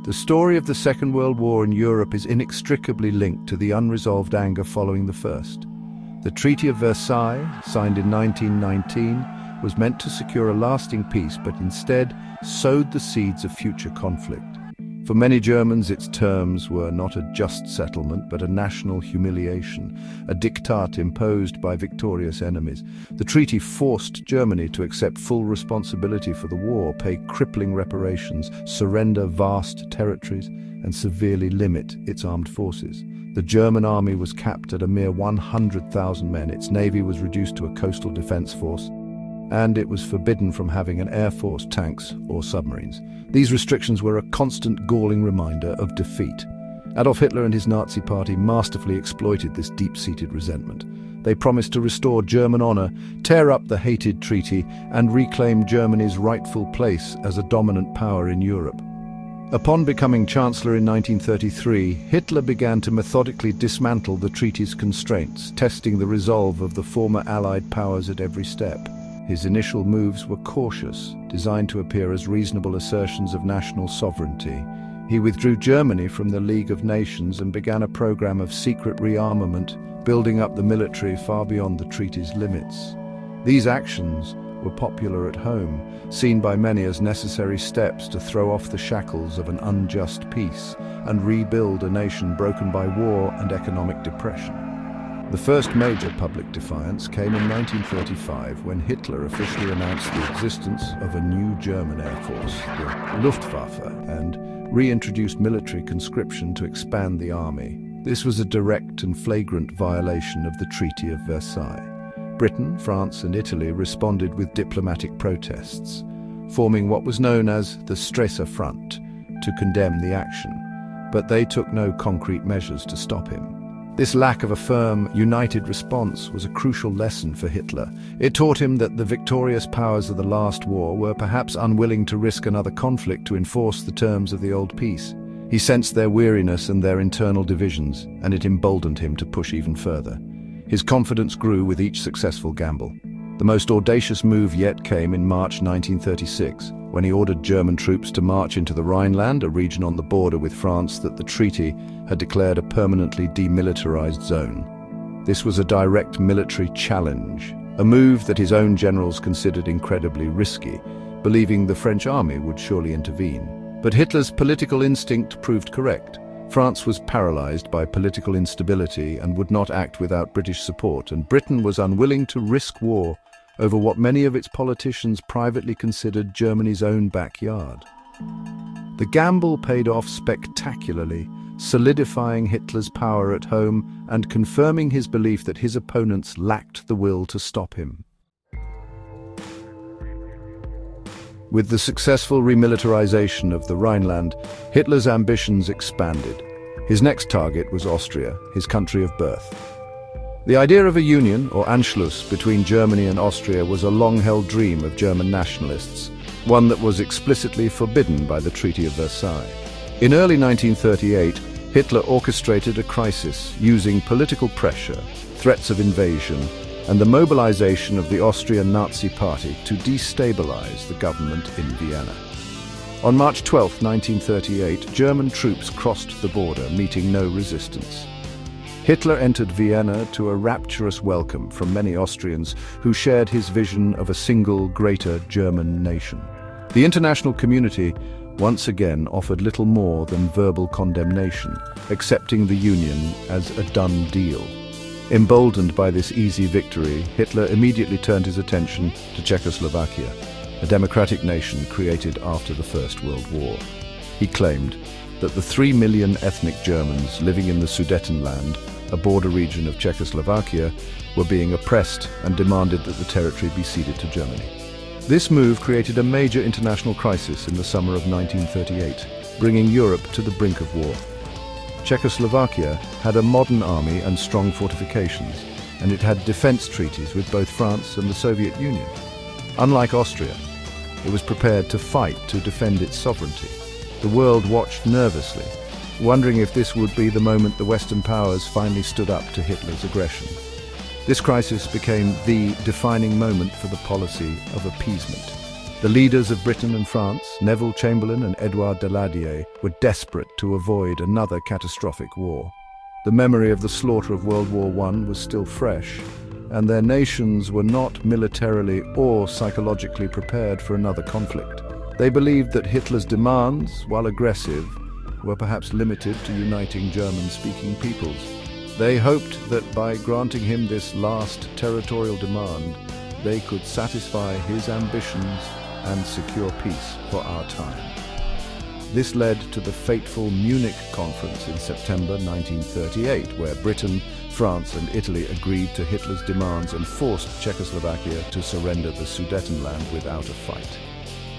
The story of the Second World War in Europe is inextricably linked to the unresolved anger following the First. The Treaty of Versailles, signed in 1919, was meant to secure a lasting peace, but instead sowed the seeds of future conflict. For many Germans, its terms were not a just settlement, but a national humiliation, a diktat imposed by victorious enemies. The treaty forced Germany to accept full responsibility for the war, pay crippling reparations, surrender vast territories, and severely limit its armed forces. The German army was capped at a mere 100,000 men. Its navy was reduced to a coastal defense force, and it was forbidden from having an air force, tanks, or submarines. These restrictions were a constant galling reminder of defeat. Adolf Hitler and his Nazi party masterfully exploited this deep-seated resentment. They promised to restore German honor, tear up the hated treaty, and reclaim Germany's rightful place as a dominant power in Europe. Upon becoming Chancellor in 1933, Hitler began to methodically dismantle the treaty's constraints, testing the resolve of the former Allied powers at every step. His initial moves were cautious, designed to appear as reasonable assertions of national sovereignty. He withdrew Germany from the League of Nations and began a program of secret rearmament, building up the military far beyond the treaty's limits. These actions were popular at home, seen by many as necessary steps to throw off the shackles of an unjust peace and rebuild a nation broken by war and economic depression. The first major public defiance came in 1935 when Hitler officially announced the existence of a new German air force, the Luftwaffe, and reintroduced military conscription to expand the army. This was a direct and flagrant violation of the Treaty of Versailles. Britain, France, and Italy responded with diplomatic protests, forming what was known as the Stresa Front, to condemn the action, but they took no concrete measures to stop him. This lack of a firm, united response was a crucial lesson for Hitler. It taught him that the victorious powers of the last war were perhaps unwilling to risk another conflict to enforce the terms of the old peace. He sensed their weariness and their internal divisions, and it emboldened him to push even further. His confidence grew with each successful gamble. The most audacious move yet came in March 1936, when he ordered German troops to march into the Rhineland, a region on the border with France that the treaty had declared a permanently demilitarized zone. This was a direct military challenge, a move that his own generals considered incredibly risky, believing the French army would surely intervene. But Hitler's political instinct proved correct. France was paralyzed by political instability and would not act without British support, and Britain was unwilling to risk war over what many of its politicians privately considered Germany's own backyard. The gamble paid off spectacularly, solidifying Hitler's power at home and confirming his belief that his opponents lacked the will to stop him. With the successful remilitarization of the Rhineland, Hitler's ambitions expanded. His next target was Austria, his country of birth. The idea of a union, or Anschluss, between Germany and Austria was a long-held dream of German nationalists, one that was explicitly forbidden by the Treaty of Versailles. In early 1938, Hitler orchestrated a crisis using political pressure, threats of invasion, and the mobilization of the Austrian Nazi Party to destabilize the government in Vienna. On March 12, 1938, German troops crossed the border, meeting no resistance. Hitler entered Vienna to a rapturous welcome from many Austrians who shared his vision of a single, greater German nation. The international community once again offered little more than verbal condemnation, accepting the Union as a done deal. Emboldened by this easy victory, Hitler immediately turned his attention to Czechoslovakia, a democratic nation created after the First World War. He claimed that the 3 million ethnic Germans living in the Sudetenland, a border region of Czechoslovakia, were being oppressed and demanded that the territory be ceded to Germany. This move created a major international crisis in the summer of 1938, bringing Europe to the brink of war. Czechoslovakia had a modern army and strong fortifications, and it had defense treaties with both France and the Soviet Union. Unlike Austria, it was prepared to fight to defend its sovereignty. The world watched nervously, wondering if this would be the moment the Western powers finally stood up to Hitler's aggression. This crisis became the defining moment for the policy of appeasement. The leaders of Britain and France, Neville Chamberlain and Edouard Daladier, were desperate to avoid another catastrophic war. The memory of the slaughter of World War I was still fresh, and their nations were not militarily or psychologically prepared for another conflict. They believed that Hitler's demands, while aggressive, were perhaps limited to uniting German-speaking peoples. They hoped that by granting him this last territorial demand, they could satisfy his ambitions and secure peace for our time. This led to the fateful Munich Conference in September 1938, where Britain, France and Italy agreed to Hitler's demands and forced Czechoslovakia to surrender the Sudetenland without a fight.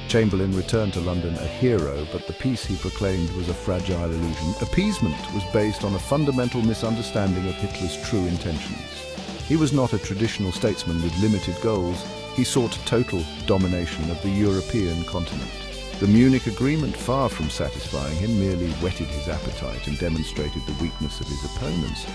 Chamberlain returned to London a hero, but the peace he proclaimed was a fragile illusion. Appeasement was based on a fundamental misunderstanding of Hitler's true intentions. He was not a traditional statesman with limited goals. He sought total domination of the European continent. The Munich Agreement, far from satisfying him, merely whetted his appetite and demonstrated the weakness of his opponents.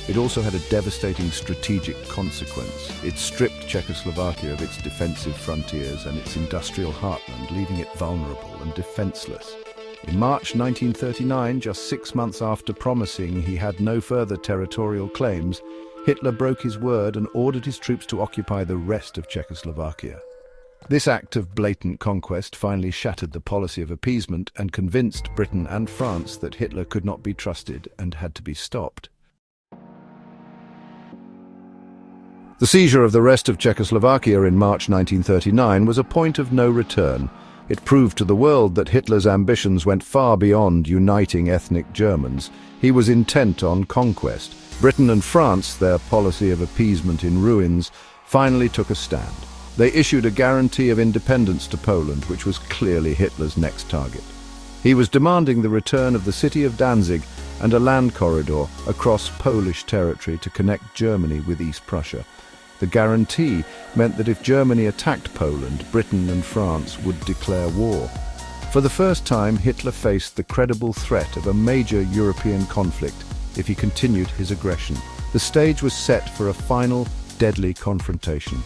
It also had a devastating strategic consequence. It stripped Czechoslovakia of its defensive frontiers and its industrial heartland, leaving it vulnerable and defenseless. In March 1939, just 6 months after promising he had no further territorial claims, Hitler broke his word and ordered his troops to occupy the rest of Czechoslovakia. This act of blatant conquest finally shattered the policy of appeasement and convinced Britain and France that Hitler could not be trusted and had to be stopped. The seizure of the rest of Czechoslovakia in March 1939 was a point of no return. It proved to the world that Hitler's ambitions went far beyond uniting ethnic Germans. He was intent on conquest. Britain and France, their policy of appeasement in ruins, finally took a stand. They issued a guarantee of independence to Poland, which was clearly Hitler's next target. He was demanding the return of the city of Danzig and a land corridor across Polish territory to connect Germany with East Prussia. The guarantee meant that if Germany attacked Poland, Britain and France would declare war. For the first time, Hitler faced the credible threat of a major European conflict if he continued his aggression. The stage was set for a final, deadly confrontation.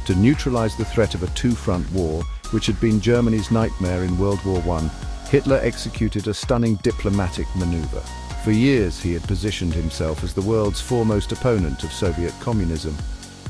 To neutralize the threat of a two-front war, which had been Germany's nightmare in World War I, Hitler executed a stunning diplomatic maneuver. For years he had positioned himself as the world's foremost opponent of Soviet communism.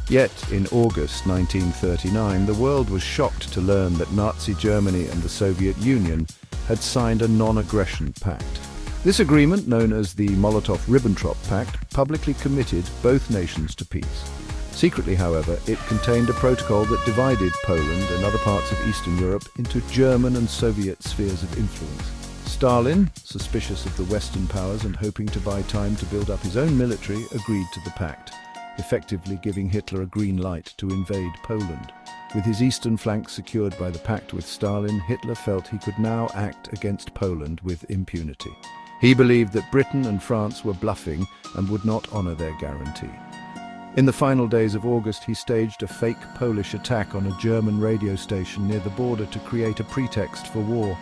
Yet, in August 1939, the world was shocked to learn that Nazi Germany and the Soviet Union had signed a non-aggression pact. This agreement, known as the Molotov-Ribbentrop Pact, publicly committed both nations to peace. Secretly, however, it contained a protocol that divided Poland and other parts of Eastern Europe into German and Soviet spheres of influence. Stalin, suspicious of the Western powers and hoping to buy time to build up his own military, agreed to the pact, effectively giving Hitler a green light to invade Poland. With his eastern flank secured by the pact with Stalin, Hitler felt he could now act against Poland with impunity. He believed that Britain and France were bluffing and would not honor their guarantee. In the final days of August, he staged a fake Polish attack on a German radio station near the border to create a pretext for war.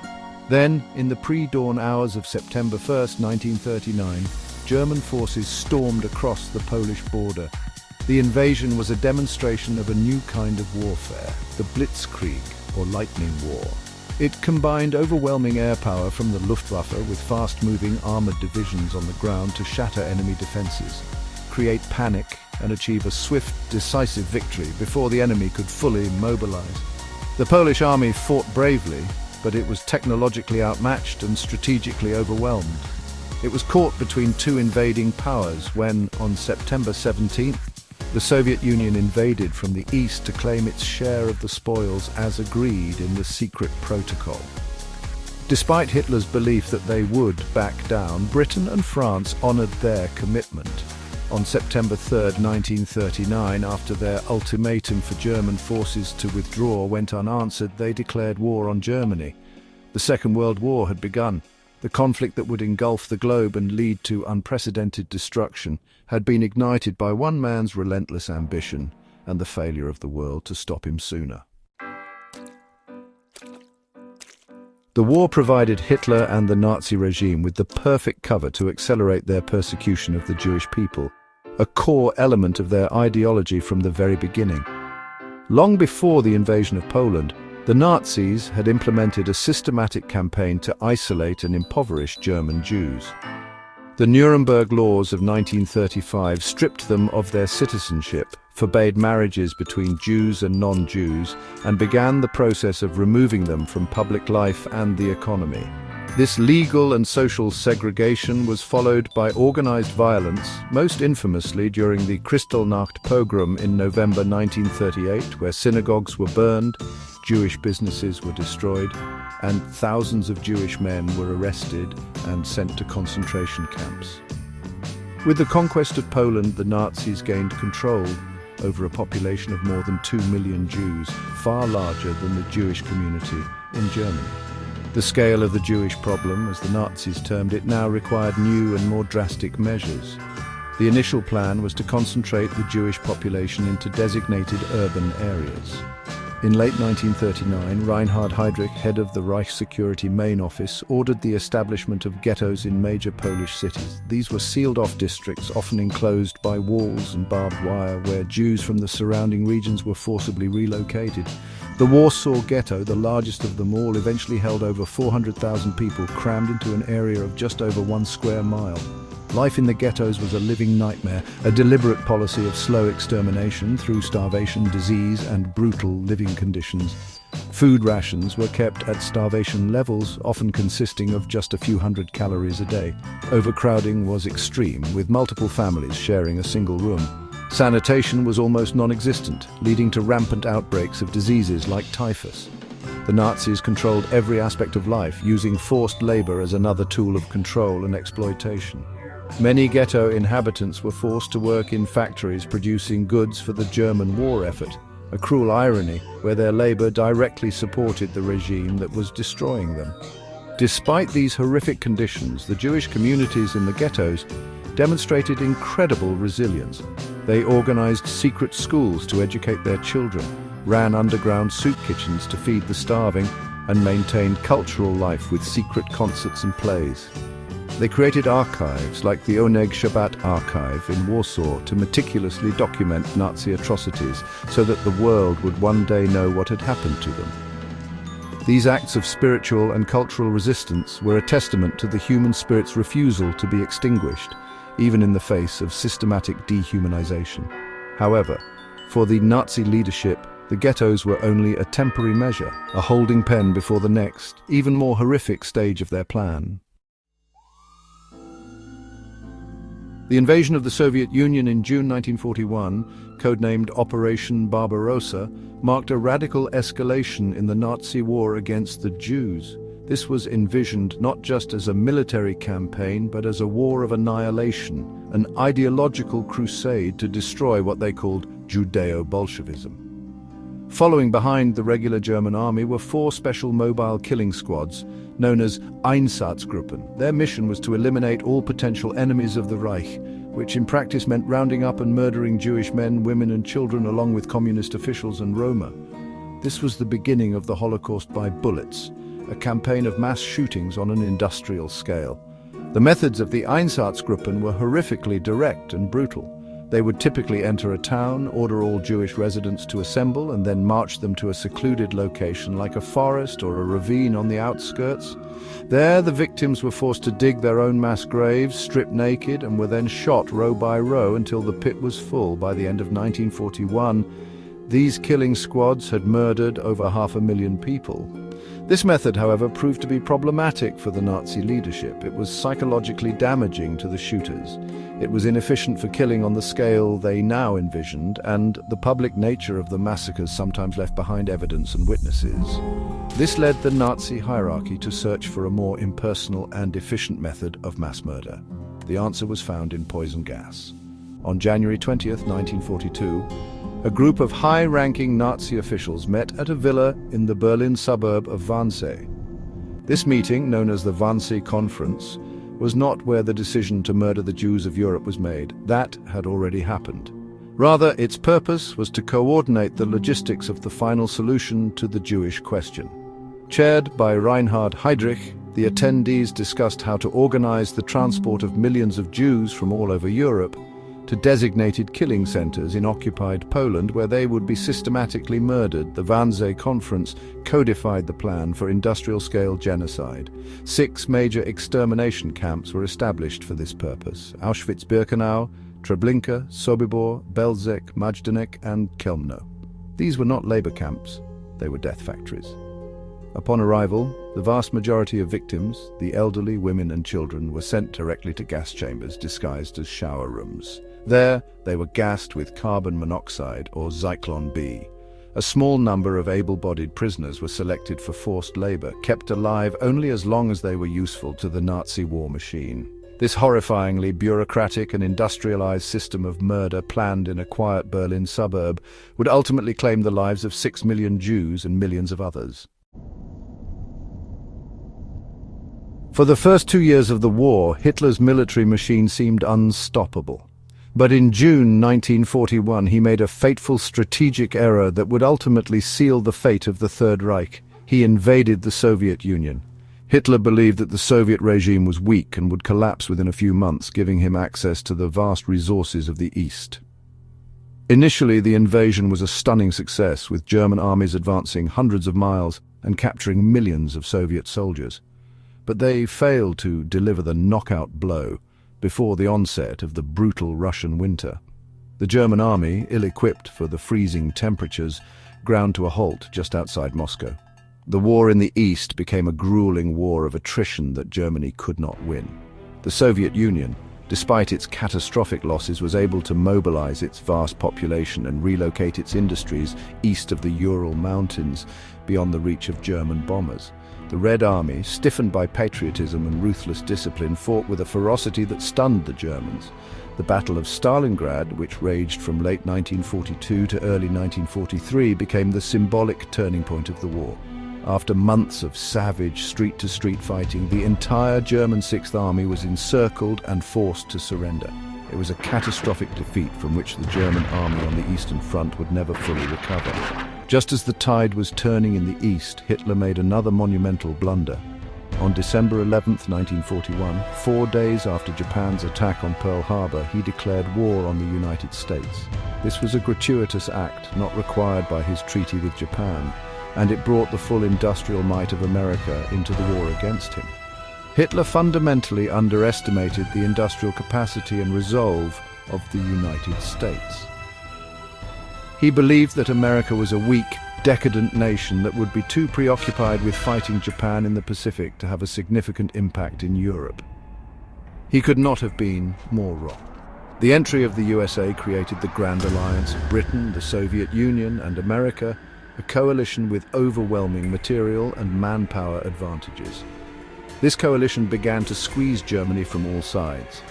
Then, in the pre-dawn hours of September 1st, 1939, German forces stormed across the Polish border. The invasion was a demonstration of a new kind of warfare, the Blitzkrieg, or lightning war. It combined overwhelming air power from the Luftwaffe with fast-moving armored divisions on the ground to shatter enemy defenses, create panic, and achieve a swift, decisive victory before the enemy could fully mobilize. The Polish army fought bravely, but it was technologically outmatched and strategically overwhelmed. It was caught between two invading powers when, on September 17th, the Soviet Union invaded from the east to claim its share of the spoils as agreed in the secret protocol. Despite Hitler's belief that they would back down, Britain and France honored their commitment. On September 3, 1939, after their ultimatum for German forces to withdraw went unanswered, they declared war on Germany. The Second World War had begun. The conflict that would engulf the globe and lead to unprecedented destruction had been ignited by one man's relentless ambition and the failure of the world to stop him sooner. The war provided Hitler and the Nazi regime with the perfect cover to accelerate their persecution of the Jewish people, a core element of their ideology from the very beginning. Long before the invasion of Poland, The Nazis had implemented a systematic campaign to isolate and impoverish German Jews. The Nuremberg laws of 1935 stripped them of their citizenship, forbade marriages between Jews and non-Jews, and began the process of removing them from public life and the economy. This legal and social segregation was followed by organized violence, most infamously during the Kristallnacht pogrom in November 1938, where synagogues were burned, Jewish businesses were destroyed, and thousands of Jewish men were arrested and sent to concentration camps. With the conquest of Poland, the Nazis gained control over a population of more than 2 million Jews, far larger than the Jewish community in Germany. The scale of the Jewish problem, as the Nazis termed it, now required new and more drastic measures. The initial plan was to concentrate the Jewish population into designated urban areas. In late 1939, Reinhard Heydrich, head of the Reich Security Main Office, ordered the establishment of ghettos in major Polish cities. These were sealed-off districts, often enclosed by walls and barbed wire, where Jews from the surrounding regions were forcibly relocated. The Warsaw Ghetto, the largest of them all, eventually held over 400,000 people crammed into an area of just over 1 square mile. Life in the ghettos was a living nightmare, a deliberate policy of slow extermination through starvation, disease, and brutal living conditions. Food rations were kept at starvation levels, often consisting of just a few hundred calories a day. Overcrowding was extreme, with multiple families sharing a single room. Sanitation was almost non-existent, leading to rampant outbreaks of diseases like typhus. The Nazis controlled every aspect of life, using forced labor as another tool of control and exploitation. Many ghetto inhabitants were forced to work in factories producing goods for the German war effort, a cruel irony where their labor directly supported the regime that was destroying them. Despite these horrific conditions, the Jewish communities in the ghettos demonstrated incredible resilience. They organized secret schools to educate their children, ran underground soup kitchens to feed the starving, and maintained cultural life with secret concerts and plays. They created archives like the Oneg Shabbat archive in Warsaw to meticulously document Nazi atrocities so that the world would one day know what had happened to them. These acts of spiritual and cultural resistance were a testament to the human spirit's refusal to be extinguished, even in the face of systematic dehumanization. However, for the Nazi leadership, the ghettos were only a temporary measure, a holding pen before the next, even more horrific stage of their plan. The invasion of the Soviet Union in June 1941, codenamed Operation Barbarossa, marked a radical escalation in the Nazi war against the Jews. This was envisioned not just as a military campaign, but as a war of annihilation, an ideological crusade to destroy what they called Judeo-Bolshevism. Following behind the regular German army were 4 special mobile killing squads, known as Einsatzgruppen. Their mission was to eliminate all potential enemies of the Reich, which in practice meant rounding up and murdering Jewish men, women and children along with communist officials and Roma. This was the beginning of the Holocaust by bullets, a campaign of mass shootings on an industrial scale. The methods of the Einsatzgruppen were horrifically direct and brutal. They would typically enter a town, order all Jewish residents to assemble, and then march them to a secluded location like a forest or a ravine on the outskirts. There, the victims were forced to dig their own mass graves, stripped naked, and were then shot row by row until the pit was full. By the end of 1941, these killing squads had murdered over 500,000 people. This method, however, proved to be problematic for the Nazi leadership. It was psychologically damaging to the shooters. It was inefficient for killing on the scale they now envisioned, and the public nature of the massacres sometimes left behind evidence and witnesses. This led the Nazi hierarchy to search for a more impersonal and efficient method of mass murder. The answer was found in poison gas. On January 20th, 1942, a group of high-ranking Nazi officials met at a villa in the Berlin suburb of Wannsee. This meeting, known as the Wannsee Conference, was not where the decision to murder the Jews of Europe was made. That had already happened. Rather, its purpose was to coordinate the logistics of the final solution to the Jewish question. Chaired by Reinhard Heydrich, the attendees discussed how to organize the transport of millions of Jews from all over Europe, to designated killing centers in occupied Poland where they would be systematically murdered. The Wannsee Conference codified the plan for industrial-scale genocide. 6 major extermination camps were established for this purpose: Auschwitz-Birkenau, Treblinka, Sobibor, Belzec, Majdanek, and Chełmno. These were not labor camps, they were death factories. Upon arrival, the vast majority of victims, the elderly, women and children, were sent directly to gas chambers disguised as shower rooms. There, they were gassed with carbon monoxide or Zyklon B. A small number of able-bodied prisoners were selected for forced labor, kept alive only as long as they were useful to the Nazi war machine. This horrifyingly bureaucratic and industrialized system of murder, planned in a quiet Berlin suburb, would ultimately claim the lives of 6 million Jews and millions of others. For the first 2 years of the war, Hitler's military machine seemed unstoppable. But in June 1941, he made a fateful strategic error that would ultimately seal the fate of the Third Reich. He invaded the Soviet Union. Hitler believed that the Soviet regime was weak and would collapse within a few months, giving him access to the vast resources of the East. Initially, the invasion was a stunning success, with German armies advancing hundreds of miles and capturing millions of Soviet soldiers. But they failed to deliver the knockout blow before the onset of the brutal Russian winter. The German army, ill-equipped for the freezing temperatures, ground to a halt just outside Moscow. The war in the East became a grueling war of attrition that Germany could not win. The Soviet Union, despite its catastrophic losses, was able to mobilize its vast population and relocate its industries east of the Ural Mountains, beyond the reach of German bombers. The Red Army, stiffened by patriotism and ruthless discipline, fought with a ferocity that stunned the Germans. The Battle of Stalingrad, which raged from late 1942 to early 1943, became the symbolic turning point of the war. After months of savage street-to-street fighting, the entire German Sixth Army was encircled and forced to surrender. It was a catastrophic defeat from which the German army on the Eastern Front would never fully recover. Just as the tide was turning in the East, Hitler made another monumental blunder. On December 11, 1941, 4 days after Japan's attack on Pearl Harbor, he declared war on the United States. This was a gratuitous act, not required by his treaty with Japan, and it brought the full industrial might of America into the war against him. Hitler fundamentally underestimated the industrial capacity and resolve of the United States. He believed that America was a weak, decadent nation that would be too preoccupied with fighting Japan in the Pacific to have a significant impact in Europe. He could not have been more wrong. The entry of the USA created the Grand Alliance of Britain, the Soviet Union, and America, a coalition with overwhelming material and manpower advantages. This coalition began to squeeze Germany from all sides.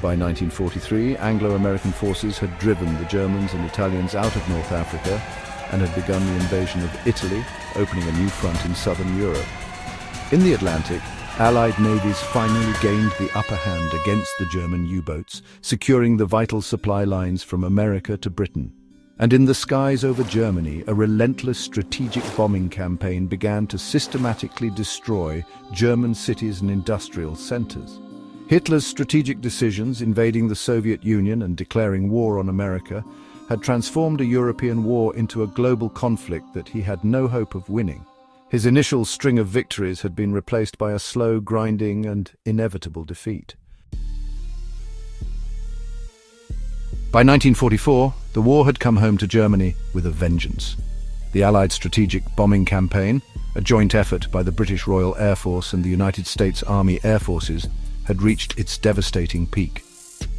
By 1943, Anglo-American forces had driven the Germans and Italians out of North Africa and had begun the invasion of Italy, opening a new front in southern Europe. In the Atlantic, Allied navies finally gained the upper hand against the German U-boats, securing the vital supply lines from America to Britain. And in the skies over Germany, a relentless strategic bombing campaign began to systematically destroy German cities and industrial centers. Hitler's strategic decisions, invading the Soviet Union and declaring war on America, had transformed a European war into a global conflict that he had no hope of winning. His initial string of victories had been replaced by a slow, grinding, and inevitable defeat. By 1944, the war had come home to Germany with a vengeance. The Allied strategic bombing campaign, a joint effort by the British Royal Air Force and the United States Army Air Forces, had reached its devastating peak.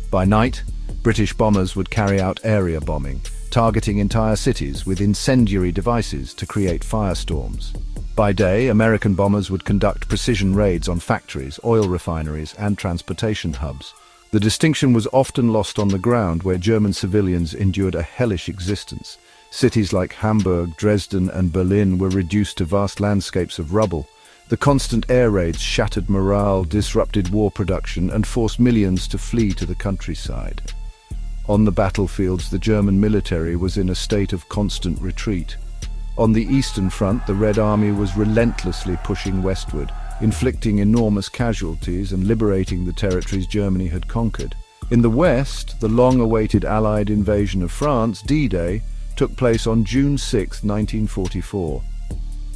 By night, British bombers would carry out area bombing, targeting entire cities with incendiary devices to create firestorms. By day, American bombers would conduct precision raids on factories, oil refineries, and transportation hubs. The distinction was often lost on the ground, where German civilians endured a hellish existence. Cities like Hamburg, Dresden, and Berlin were reduced to vast landscapes of rubble. The constant air raids shattered morale, disrupted war production, and forced millions to flee to the countryside. On the battlefields, the German military was in a state of constant retreat. On the Eastern Front, the Red Army was relentlessly pushing westward, inflicting enormous casualties and liberating the territories Germany had conquered. In the West, the long-awaited Allied invasion of France, D-Day, took place on June 6, 1944.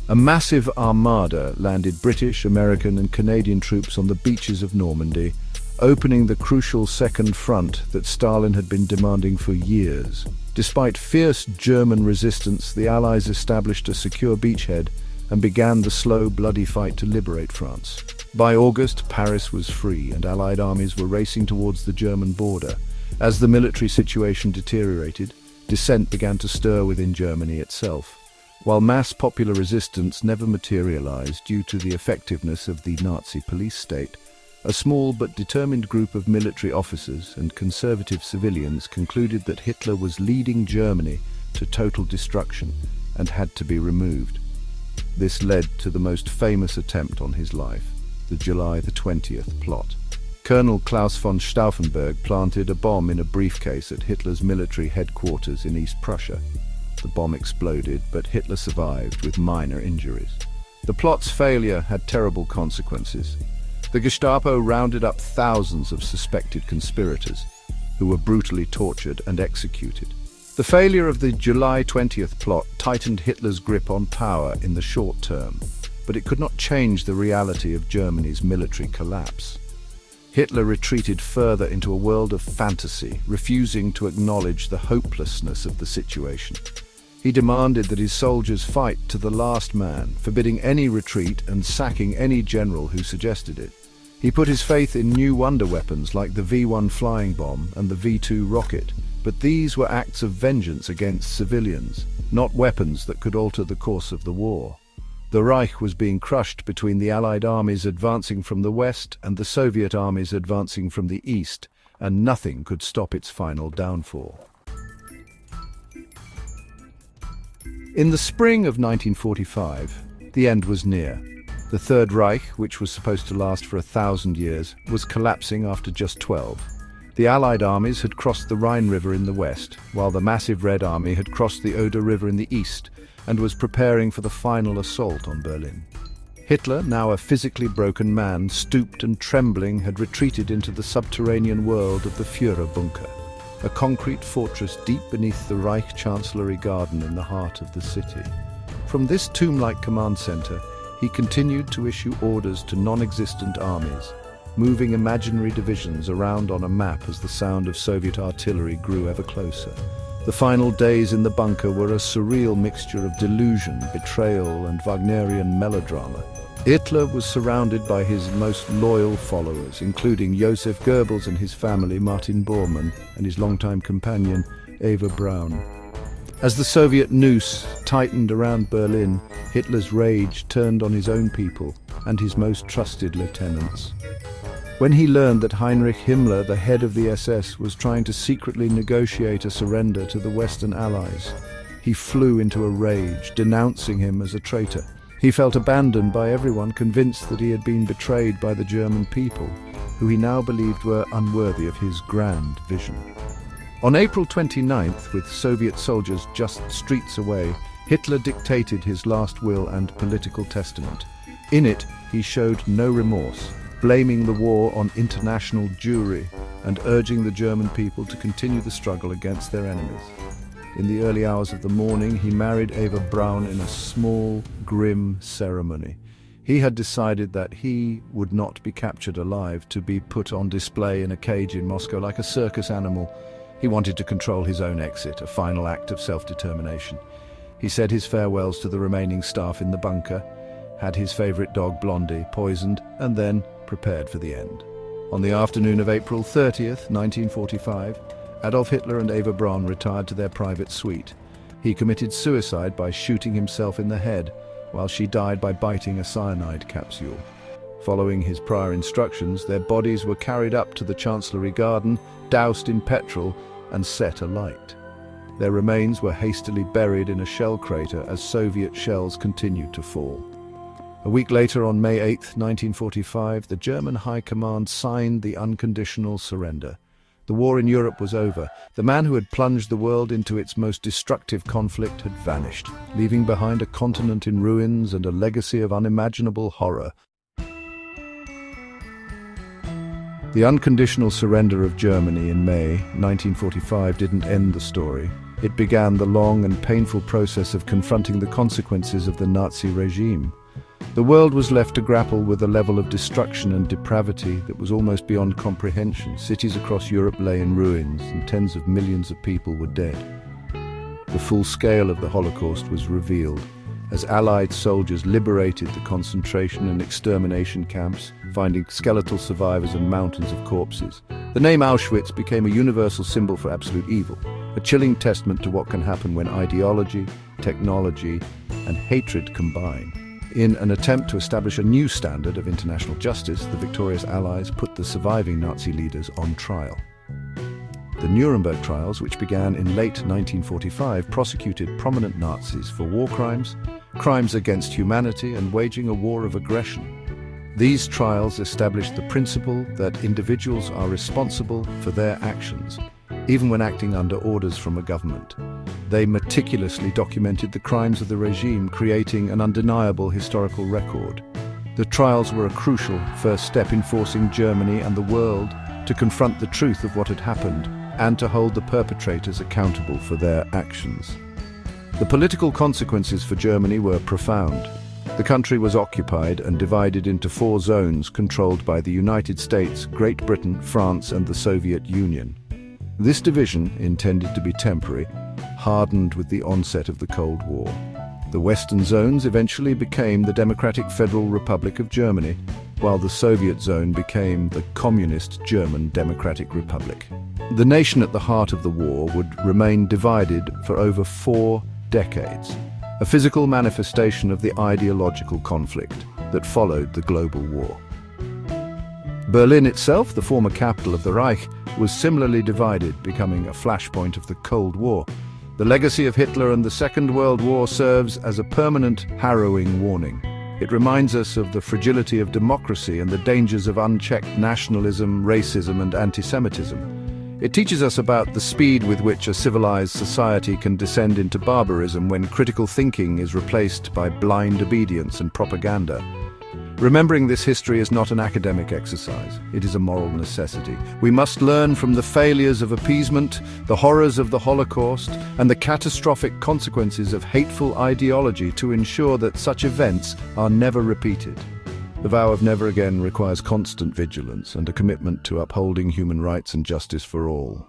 A massive armada landed British, American and Canadian troops on the beaches of Normandy, opening the crucial Second Front that Stalin had been demanding for years. Despite fierce German resistance, the Allies established a secure beachhead and began the slow, bloody fight to liberate France. By August, Paris was free and Allied armies were racing towards the German border. As the military situation deteriorated, dissent began to stir within Germany itself. While mass popular resistance never materialized due to the effectiveness of the Nazi police state, a small but determined group of military officers and conservative civilians concluded that Hitler was leading Germany to total destruction and had to be removed. This led to the most famous attempt on his life, the July the 20th plot. Colonel Klaus von Stauffenberg planted a bomb in a briefcase at Hitler's military headquarters in East Prussia. The bomb exploded, but Hitler survived with minor injuries. The plot's failure had terrible consequences. The Gestapo rounded up thousands of suspected conspirators, who were brutally tortured and executed. The failure of the July 20th plot tightened Hitler's grip on power in the short term, but it could not change the reality of Germany's military collapse. Hitler retreated further into a world of fantasy, refusing to acknowledge the hopelessness of the situation. He demanded that his soldiers fight to the last man, forbidding any retreat and sacking any general who suggested it. He put his faith in new wonder weapons like the V-1 flying bomb and the V-2 rocket, but these were acts of vengeance against civilians, not weapons that could alter the course of the war. The Reich was being crushed between the Allied armies advancing from the west and the Soviet armies advancing from the east, and nothing could stop its final downfall. In the spring of 1945, the end was near. The Third Reich, which was supposed to last for 1,000 years, was collapsing after just 12. The Allied armies had crossed the Rhine River in the west, while the massive Red Army had crossed the Oder River in the east and was preparing for the final assault on Berlin. Hitler, now a physically broken man, stooped and trembling, had retreated into the subterranean world of the Führerbunker, a concrete fortress deep beneath the Reich Chancellery Garden in the heart of the city. From this tomb-like command center, he continued to issue orders to non-existent armies, moving imaginary divisions around on a map as the sound of Soviet artillery grew ever closer. The final days in the bunker were a surreal mixture of delusion, betrayal, and Wagnerian melodrama. Hitler was surrounded by his most loyal followers, including Joseph Goebbels and his family, Martin Bormann, and his longtime companion, Eva Braun. As the Soviet noose tightened around Berlin, Hitler's rage turned on his own people and his most trusted lieutenants. When he learned that Heinrich Himmler, the head of the SS, was trying to secretly negotiate a surrender to the Western Allies, he flew into a rage, denouncing him as a traitor. He felt abandoned by everyone, convinced that he had been betrayed by the German people, who he now believed were unworthy of his grand vision. On April 29th, with Soviet soldiers just streets away, Hitler dictated his last will and political testament. In it, he showed no remorse, blaming the war on international Jewry and urging the German people to continue the struggle against their enemies. In the early hours of the morning, he married Eva Braun in a small, grim ceremony. He had decided that he would not be captured alive to be put on display in a cage in Moscow like a circus animal. He wanted to control his own exit, a final act of self-determination. He said his farewells to the remaining staff in the bunker, had his favorite dog Blondie poisoned, and then prepared for the end. On the afternoon of April 30th, 1945, Adolf Hitler and Eva Braun retired to their private suite. He committed suicide by shooting himself in the head, while she died by biting a cyanide capsule. Following his prior instructions, their bodies were carried up to the Chancellery Garden, doused in petrol, and set alight. Their remains were hastily buried in a shell crater as Soviet shells continued to fall. A week later, on May 8, 1945, the German High Command signed the unconditional surrender. The war in Europe was over. The man who had plunged the world into its most destructive conflict had vanished, leaving behind a continent in ruins and a legacy of unimaginable horror. The unconditional surrender of Germany in May 1945 didn't end the story. It began the long and painful process of confronting the consequences of the Nazi regime. The world was left to grapple with a level of destruction and depravity that was almost beyond comprehension. Cities across Europe lay in ruins, and tens of millions of people were dead. The full scale of the Holocaust was revealed as Allied soldiers liberated the concentration and extermination camps, finding skeletal survivors and mountains of corpses. The name Auschwitz became a universal symbol for absolute evil, a chilling testament to what can happen when ideology, technology, and hatred combine. In an attempt to establish a new standard of international justice, the victorious Allies put the surviving Nazi leaders on trial. The Nuremberg trials, which began in late 1945, prosecuted prominent Nazis for war crimes, crimes against humanity, and waging a war of aggression. These trials established the principle that individuals are responsible for their actions, even when acting under orders from a government. They meticulously documented the crimes of the regime, creating an undeniable historical record. The trials were a crucial first step in forcing Germany and the world to confront the truth of what had happened and to hold the perpetrators accountable for their actions. The political consequences for Germany were profound. The country was occupied and divided into 4 zones controlled by the United States, Great Britain, France, and the Soviet Union. This division, intended to be temporary, hardened with the onset of the Cold War. The Western zones eventually became the Democratic Federal Republic of Germany, while the Soviet zone became the Communist German Democratic Republic. The nation at the heart of the war would remain divided for over 4 decades, a physical manifestation of the ideological conflict that followed the global war. Berlin itself, the former capital of the Reich, was similarly divided, becoming a flashpoint of the Cold War. The legacy of Hitler and the Second World War serves as a permanent, harrowing warning. It reminds us of the fragility of democracy and the dangers of unchecked nationalism, racism, and anti-Semitism. It teaches us about the speed with which a civilized society can descend into barbarism when critical thinking is replaced by blind obedience and propaganda. Remembering this history is not an academic exercise, it is a moral necessity. We must learn from the failures of appeasement, the horrors of the Holocaust, and the catastrophic consequences of hateful ideology to ensure that such events are never repeated. The vow of never again requires constant vigilance and a commitment to upholding human rights and justice for all.